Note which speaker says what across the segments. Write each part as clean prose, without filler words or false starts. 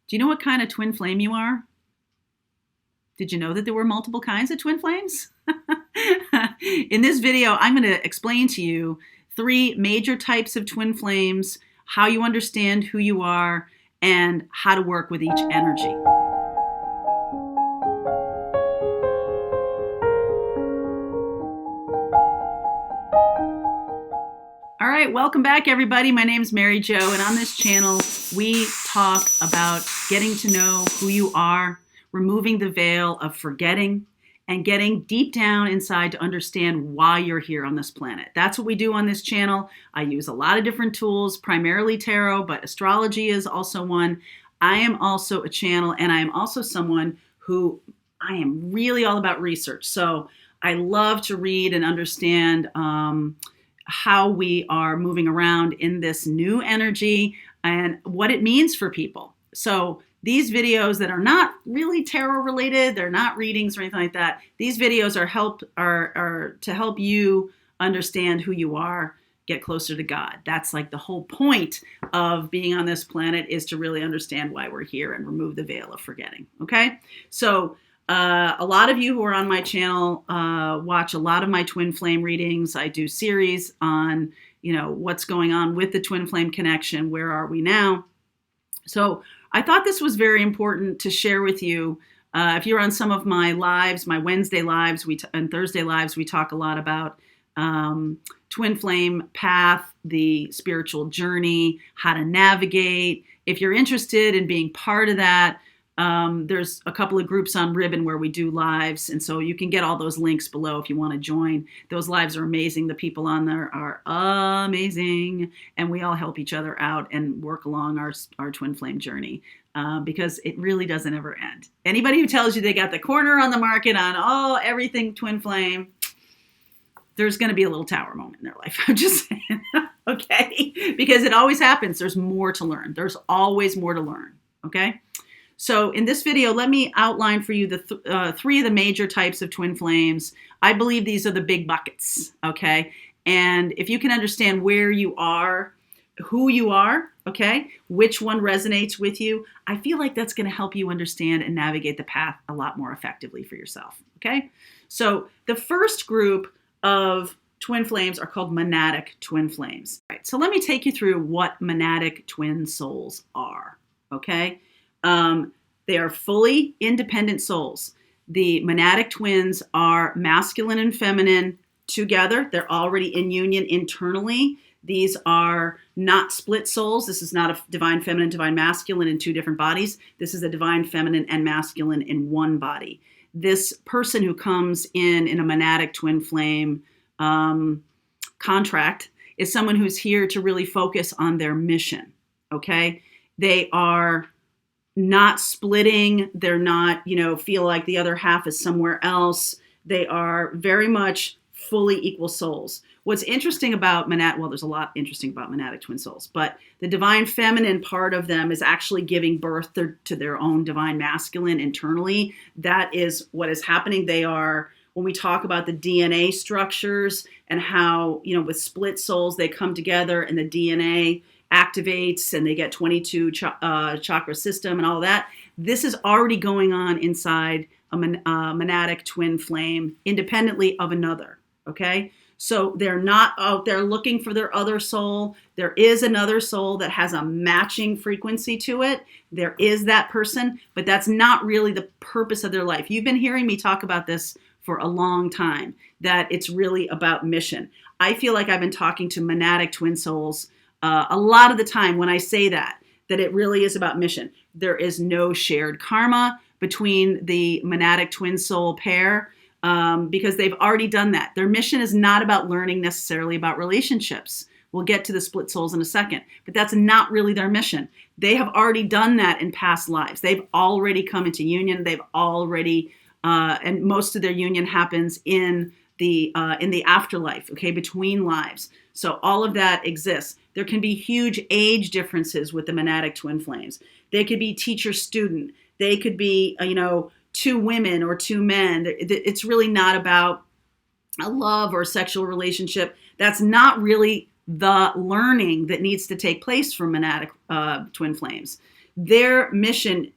Speaker 1: Do you know what kind of twin flame you are? Did you know that there were multiple kinds of twin flames? In this video, I'm going to explain to you 3 major types of twin flames, how you understand who you are, and how to work with each energy. All right, welcome back, everybody. My name is Mary Jo, and on this channel, we talk about getting to know who you are, removing the veil of forgetting, and getting deep down inside to understand why you're here on this planet. That's what we do on this channel. I use a lot of different tools, primarily tarot, but astrology is also one. I am also a channel, and I am also someone who I am really all about research. So I love to read and understand how we are moving around in this new energy and what it means for people. So these videos that are not really tarot related, they're not readings or anything like that. These videos are to help you understand who you are, get closer to God. That's like the whole point of being on this planet, is to really understand why we're here and remove the veil of forgetting. Okay? So a lot of you who are on my channel watch a lot of my twin flame readings. I do series on, what's going on with the twin flame connection. Where are we now? So I thought this was very important to share with you. If you're on some of my lives, my Wednesday lives, and Thursday lives, we talk a lot about twin flame path, the spiritual journey, how to navigate. If you're interested in being part of that, there's a couple of groups on Ribbon where we do lives. And so you can get all those links below if you want to join. Those lives are amazing. The people on there are amazing. And we all help each other out and work along our twin flame journey because it really doesn't ever end. Anybody who tells you they got the corner on the market on everything twin flame, there's going to be a little tower moment in their life. I'm just saying, okay? Because it always happens. There's more to learn. There's always more to learn, okay? So in this video, let me outline for you the 3 of the major types of twin flames. I believe these are the big buckets, okay? And if you can understand where you are, who you are, okay, which one resonates with you, I feel like that's going to help you understand and navigate the path a lot more effectively for yourself, okay? So the first group of twin flames are called monadic twin flames. All right, so let me take you through what monadic twin souls are, okay? They are fully independent souls. The monadic twins are masculine and feminine together. They're already in union internally. These are not split souls. This is not a divine feminine, divine masculine in 2 different bodies. This is a divine feminine and masculine in one body. This person who comes in a monadic twin flame contract is someone who's here to really focus on their mission, okay? They are not splitting. They're not, feel like the other half is somewhere else. They are very much fully equal souls. What's interesting about there's a lot interesting about monadic twin souls, but the divine feminine part of them is actually giving birth to their own divine masculine internally. That is what is happening. They are, when we talk about the DNA structures and how, with split souls, they come together and the DNA activates and they get 22 chakra system and all that. This is already going on inside a monadic twin flame independently of another, okay? So they're not out there looking for their other soul. There is another soul that has a matching frequency to it. There is that person, but that's not really the purpose of their life. You've been hearing me talk about this for a long time, that it's really about mission. I feel like I've been talking to monadic twin souls a lot of the time when I say that it really is about mission. There is no shared karma between the monadic twin soul pair because they've already done that. Their mission is not about learning necessarily about relationships. We'll get to the split souls in a second, but that's not really their mission. They have already done that in past lives. They've already come into union. They've already, and most of their union happens in the afterlife, okay, between lives. So all of that exists. There can be huge age differences with the monadic twin flames. They could be teacher-student. They could be, 2 women or 2 men. It's really not about a love or sexual relationship. That's not really the learning that needs to take place for monadic twin flames. their mission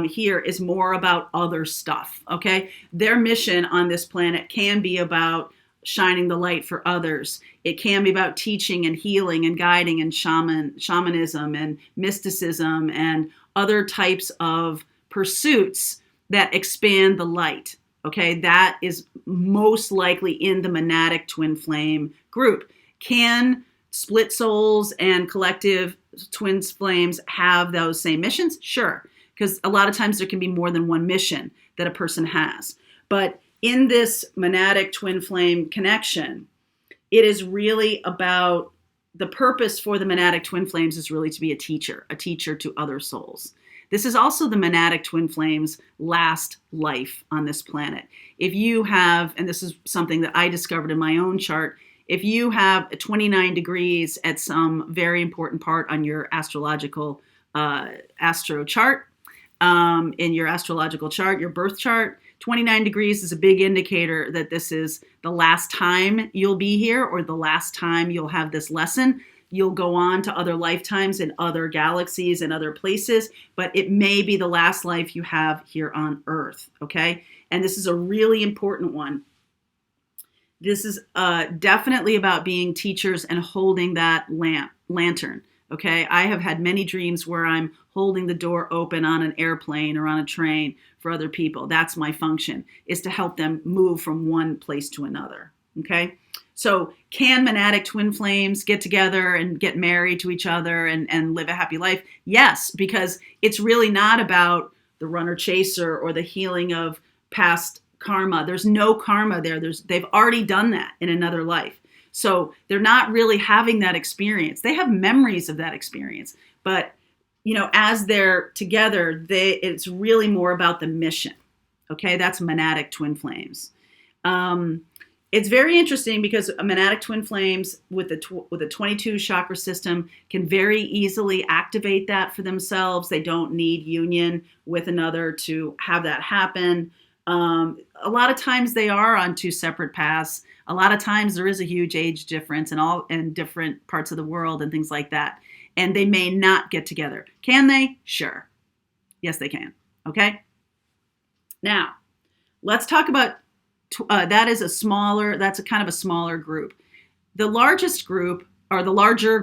Speaker 1: here is more about other stuff, okay? Their mission on this planet can be about shining the light for others. It can be about teaching and healing and guiding and shamanism and mysticism and other types of pursuits that expand the light. Okay, that is most likely in the monadic twin flame group. Can split souls and collective twin flames have those same missions? Sure, because a lot of times there can be more than one mission that a person has. But in this monadic twin flame connection, it is really about the purpose for the monadic twin flames is really to be a teacher to other souls. This is also the monadic twin flames' last life on this planet. If you have, and this is something that I discovered in my own chart, if you have 29 degrees at some very important part on your astrological astro chart, in your astrological chart, your birth chart, 29 degrees is a big indicator that this is the last time you'll be here or the last time you'll have this lesson. You'll go on to other lifetimes in other galaxies and other places, but it may be the last life you have here on Earth, okay? And this is a really important one. This is definitely about being teachers and holding that lantern, okay? I have had many dreams where I'm holding the door open on an airplane or on a train for other people. That's my function, is to help them move from one place to another, okay? So can monadic twin flames get together and get married to each other and live a happy life? Yes, because it's really not about the runner chaser or the healing of past karma. There's no karma there. They've already done that in another life. So they're not really having that experience. They have memories of that experience. But, you know, as they're together, it's really more about the mission. Okay, that's monadic twin flames. It's very interesting because monadic twin flames with a 22 chakra system can very easily activate that for themselves. They don't need union with another to have that happen. A lot of times they are on two separate paths. A lot of times there is a huge age difference in different parts of the world and things like that. And they may not get together. Can they? Sure. Yes, they can. Okay. Now, let's talk about that's a kind of a smaller group. The largest group, or a larger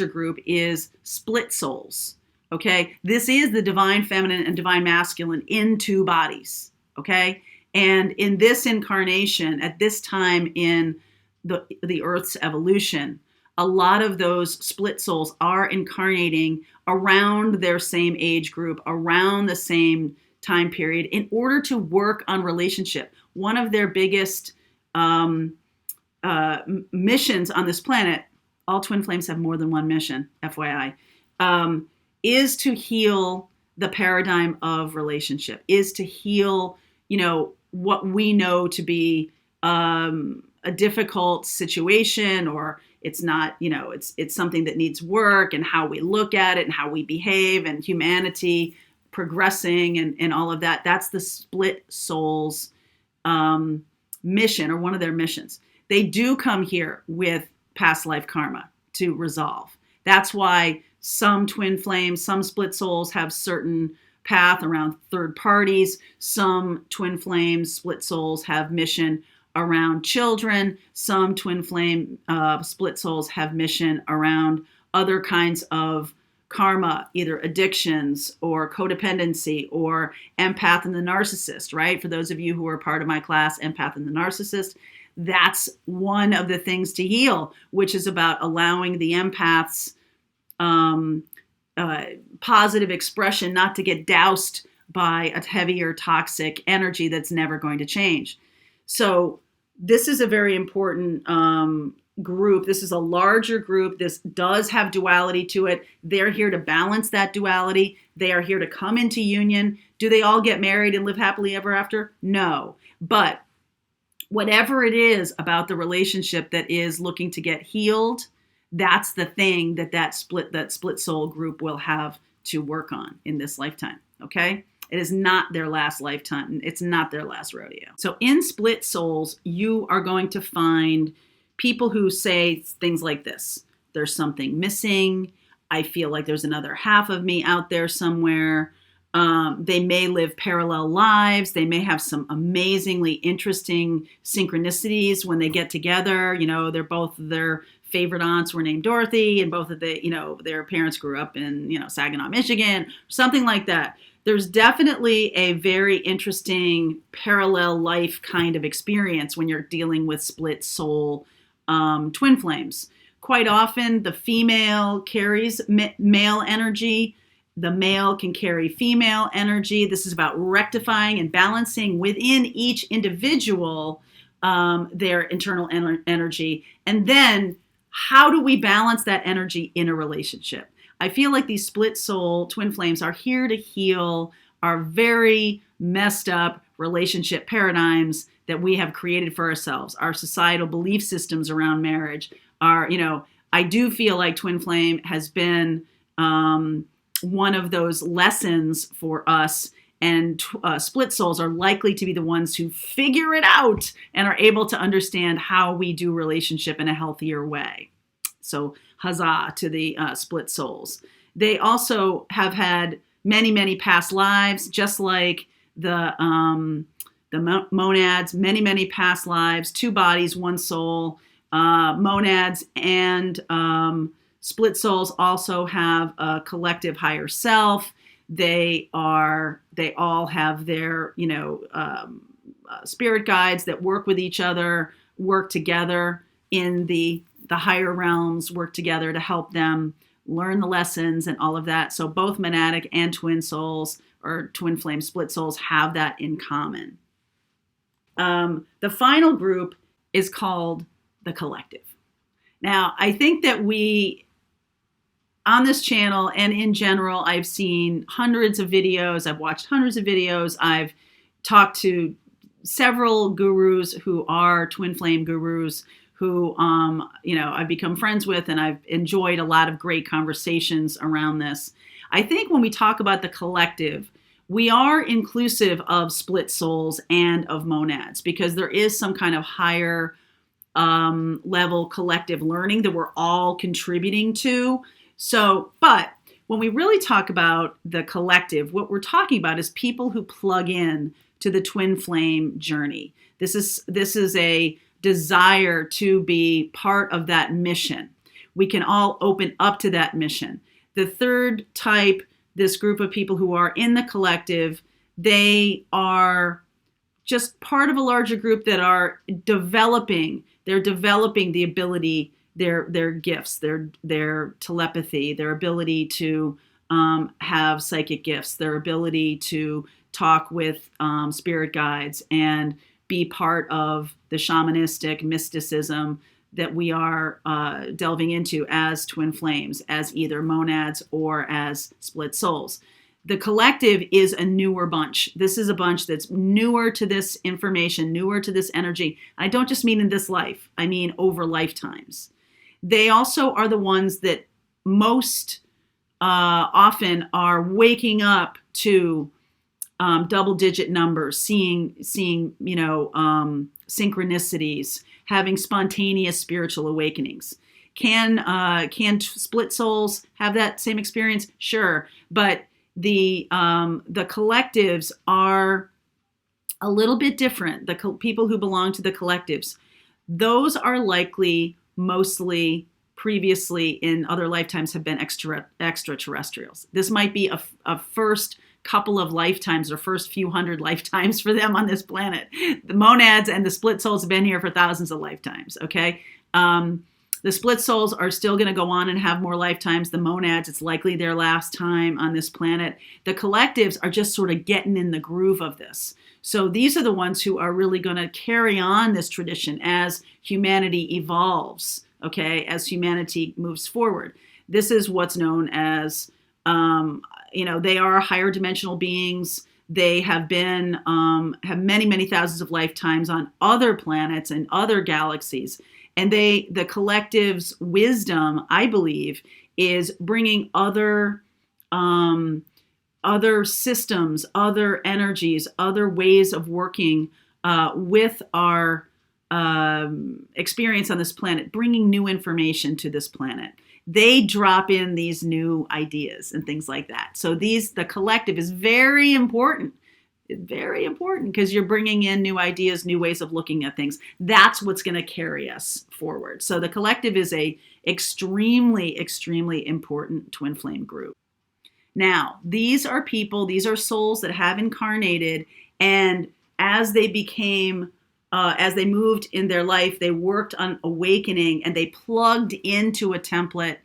Speaker 1: group is split souls. Okay. This is the divine feminine and divine masculine in two bodies. Okay. And in this incarnation, at this time in the Earth's evolution, a lot of those split souls are incarnating around their same age group, around the same time period, in order to work on relationship. One of their biggest missions on this planet, all twin flames have more than one mission, FYI, is to heal the paradigm of relationship, is to heal, you know, what we know to be a difficult situation, or it's not, you know, it's something that needs work, and how we look at it and how we behave and humanity progressing and all of that. That's the split souls mission, or one of their missions. They do come here with past life karma to resolve. That's why some twin flames, some split souls have certain path around third parties. Some twin flames, split souls have mission around children. Some twin flame split souls have mission around other kinds of karma, either addictions or codependency or empath and the narcissist, right? For those of you who are part of my class, Empath and the Narcissist, that's one of the things to heal, which is about allowing the empath's positive expression not to get doused by a heavier toxic energy that's never going to change. So this is a very important group. This is a larger group. This does have duality to it. They're here to balance that duality. They are here to come into union. Do they all get married and live happily ever after? No. But whatever it is about the relationship that is looking to get healed, that's the thing that split soul group will have to work on in this lifetime. Okay? It is not their last lifetime. It's not their last rodeo. So in split souls, you are going to find people who say things like this: there's something missing. I feel like there's another half of me out there somewhere. They may live parallel lives. They may have some amazingly interesting synchronicities when they get together. They're both their favorite aunts were named Dorothy, and both of their parents grew up in, Saginaw, Michigan, something like that. There's definitely a very interesting parallel life kind of experience when you're dealing with split soul twin flames. Quite often, the female carries male energy. The male can carry female energy. This is about rectifying and balancing within each individual their internal energy. And then how do we balance that energy in a relationship? I feel like these split soul twin flames are here to heal our very messed up relationship paradigms that we have created for ourselves, our societal belief systems around marriage. I do feel like twin flame has been one of those lessons for us, and split souls are likely to be the ones who figure it out and are able to understand how we do relationship in a healthier way. So huzzah to the split souls. They also have had many, many past lives, just like the monads, many, many past lives, 2 bodies, 1 soul. Monads and split souls also have a collective higher self. They all have their, spirit guides that work with each other, work together in the higher realms, work together to help them learn the lessons and all of that. So both monadic and twin souls or twin flame split souls have that in common. The final group is called the collective. Now, I think that we, on this channel and in general, I've seen hundreds of videos. I've watched hundreds of videos. I've talked to several gurus who are twin flame gurus who, I've become friends with, and I've enjoyed a lot of great conversations around this. I think when we talk about the collective, we are inclusive of split souls and of monads, because there is some kind of higher level collective learning that we're all contributing to. But when we really talk about the collective, what we're talking about is people who plug in to the twin flame journey. This is a desire to be part of that mission. We can all open up to that mission. The third type, this group of people who are in the collective, they are just part of a larger group that are developing. They're developing the ability, their gifts, their telepathy, their ability to have psychic gifts, their ability to talk with spirit guides and be part of the shamanistic mysticism that we are delving into as twin flames, as either monads or as split souls. The collective is a newer bunch. This is a bunch that's newer to this information, newer to this energy. I don't just mean in this life. I mean over lifetimes. They also are the ones that most often are waking up to double-digit numbers, seeing synchronicities, having spontaneous spiritual awakenings. Can split souls have that same experience? Sure, but the collectives are a little bit different. The people who belong to the collectives, those are likely mostly previously in other lifetimes have been extraterrestrials. This might be a first couple of lifetimes or first few hundred lifetimes for them on this planet. The monads and the split souls have been here for thousands of lifetimes, okay? The split souls are still going to go on and have more lifetimes. The monads, it's likely their last time on this planet. The collectives are just sort of getting in the groove of this. So these are the ones who are really going to carry on this tradition as humanity evolves, okay, as humanity moves forward. This is what's known as, they are higher dimensional beings. They have been, have many, many thousands of lifetimes on other planets and other galaxies. And the collective's wisdom, I believe, is bringing other systems, other energies, other ways of working with our experience on this planet, bringing new information to this planet. they drop in these new ideas and things like that. So the collective is very important. Very important because you're bringing in new ideas, new ways of looking at things. That's what's going to carry us forward. So the collective is a extremely, extremely important twin flame group. Now, these are people, these are souls that have incarnated, and as they moved in their life, they worked on awakening and they plugged into a template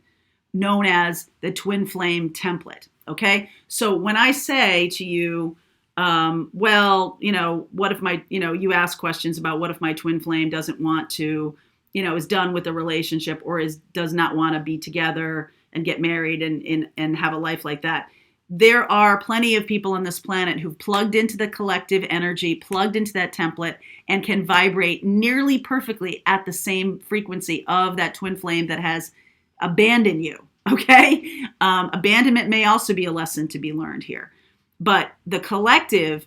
Speaker 1: known as the twin flame template. Okay. So when I say to you, well, what if you ask questions about what if my twin flame doesn't want to, is done with the relationship or does not want to be together and get married and have a life like that. There are plenty of people on this planet who've plugged into the collective energy, plugged into that template, and can vibrate nearly perfectly at the same frequency of that twin flame that has abandoned you. Okay? Abandonment may also be a lesson to be learned here. But the collective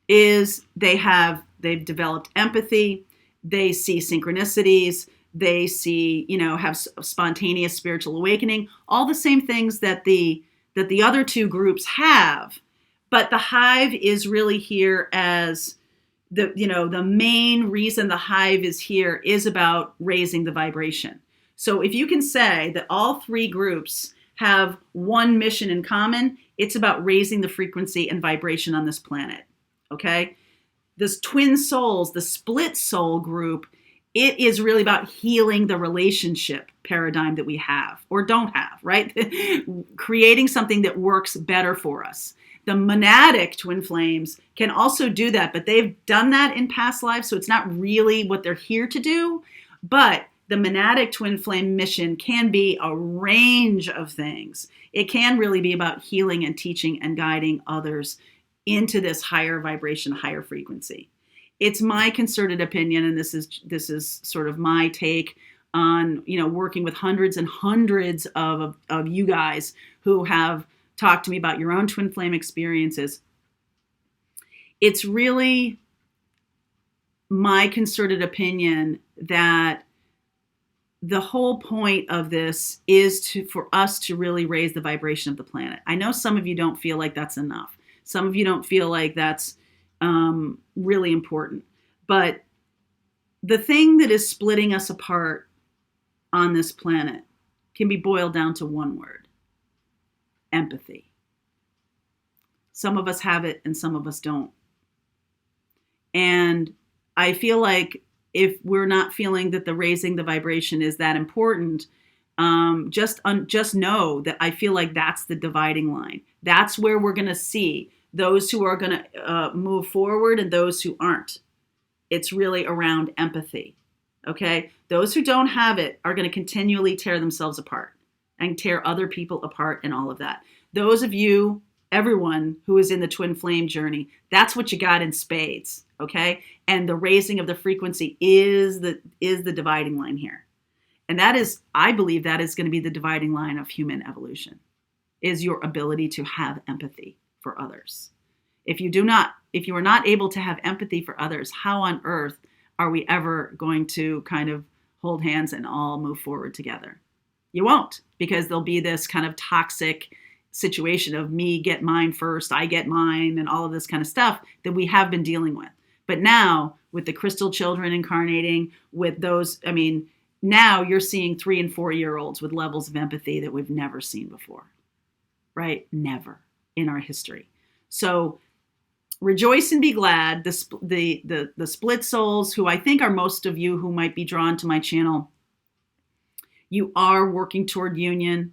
Speaker 1: is they've developed empathy, they see synchronicities, they see, have spontaneous spiritual awakening, all the same things that the other two groups have. But the hive is really here as the main reason the hive is here is about raising the vibration. So if you can say that all three groups have one mission in common, it's about raising the frequency and vibration on this planet, okay? This twin souls, the split soul group, it is really about healing the relationship paradigm that we have or don't have, right? Creating something that works better for us. The monadic twin flames can also do that, but they've done that in past lives, so it's not really what they're here to do. But the monadic twin flame mission can be a range of things. It can really be about healing and teaching and guiding others into this higher vibration, higher frequency. It's my concerted opinion, and this is sort of my take on, working with hundreds and hundreds of you guys who have talked to me about your own twin flame experiences. It's really my concerted opinion that the whole point of this is for us to really raise the vibration of the planet. I know some of you don't feel like that's enough. Some of you don't feel like that's really important. But the thing that is splitting us apart on this planet can be boiled down to one word: empathy. Some of us have it and some of us don't. And I feel like if we're not feeling that the raising the vibration is that important, just know that I feel like that's the dividing line. That's where we're going to see those who are going to move forward and those who aren't. It's really around empathy. Okay? Those who don't have it are going to continually tear themselves apart and tear other people apart and all of that. Those of you, everyone who is in the twin flame journey, that's what you got in spades. Okay? And the raising of the frequency is the dividing line here. And that is, I believe that is going to be the dividing line of human evolution, is your ability to have empathy for others. If you are not able to have empathy for others, how on earth are we ever going to kind of hold hands and all move forward together? You won't, because there'll be this kind of toxic situation of me get mine first, I get mine, and all of this kind of stuff that we have been dealing with. But now, with the crystal children incarnating, with those, now you're seeing 3 and 4 year olds with levels of empathy that we've never seen before, right? Never in our history. So rejoice and be glad. The split souls, who I think are most of you who might be drawn to my channel, you are working toward union.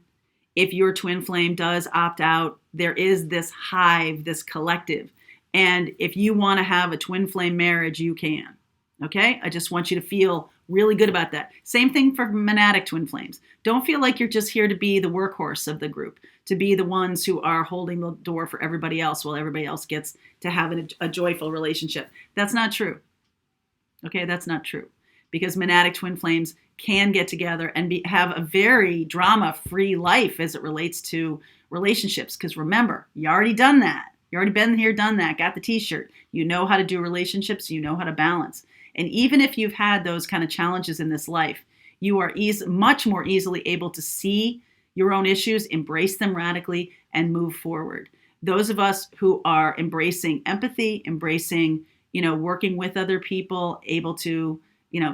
Speaker 1: If your twin flame does opt out, there is this hive, this collective. And if you want to have a twin flame marriage, you can. Okay? I just want you to feel really good about that. Same thing for monadic twin flames. Don't feel like you're just here to be the workhorse of the group, to be the ones who are holding the door for everybody else while everybody else gets to have a joyful relationship. That's not true. Okay? That's not true. Because monadic twin flames can get together and have a very drama-free life as it relates to relationships. Because remember, you already done that. You already been here, done that, got the t-shirt. You know how to do relationships. You know how to balance. And even if you've had those kind of challenges in this life, you are much more easily able to see your own issues, embrace them radically, and move forward. Those of us who are embracing empathy, embracing, working with other people, able to,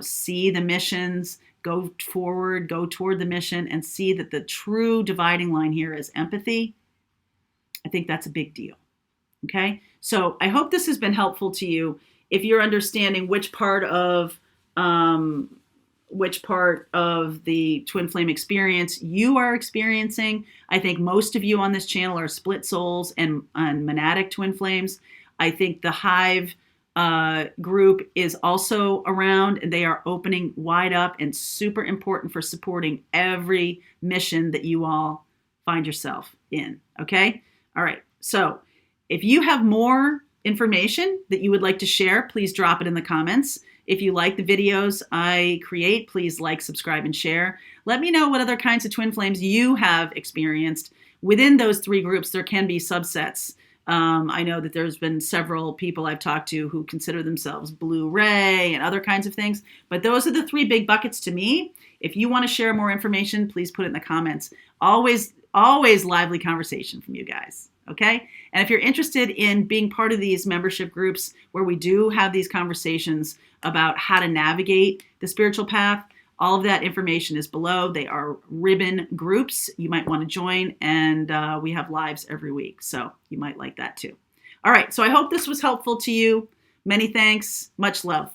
Speaker 1: see the missions, go forward, go toward the mission, and see that the true dividing line here is empathy, I think that's a big deal. Okay? So I hope this has been helpful to you. If you're understanding which part of the twin flame experience you are experiencing, I think most of you on this channel are split souls and monadic twin flames. I think the hive group is also around, and they are opening wide up and super important for supporting every mission that you all find yourself in. Okay? All right. So if you have more information that you would like to share, please drop it in the comments. If you like the videos I create, please like, subscribe, and share. Let me know what other kinds of twin flames you have experienced. Within those three groups, there can be subsets. I know that there's been several people I've talked to who consider themselves blue-ray and other kinds of things, but those are the three big buckets to me. If you want to share more information, please put it in the comments. Always lively conversation from you guys. Okay? And if you're interested in being part of these membership groups where we do have these conversations about how to navigate the spiritual path, all of that information is below. They are ribbon groups. You might want to join, and we have lives every week, so you might like that too. All right, so I hope this was helpful to you. Many thanks. Much love.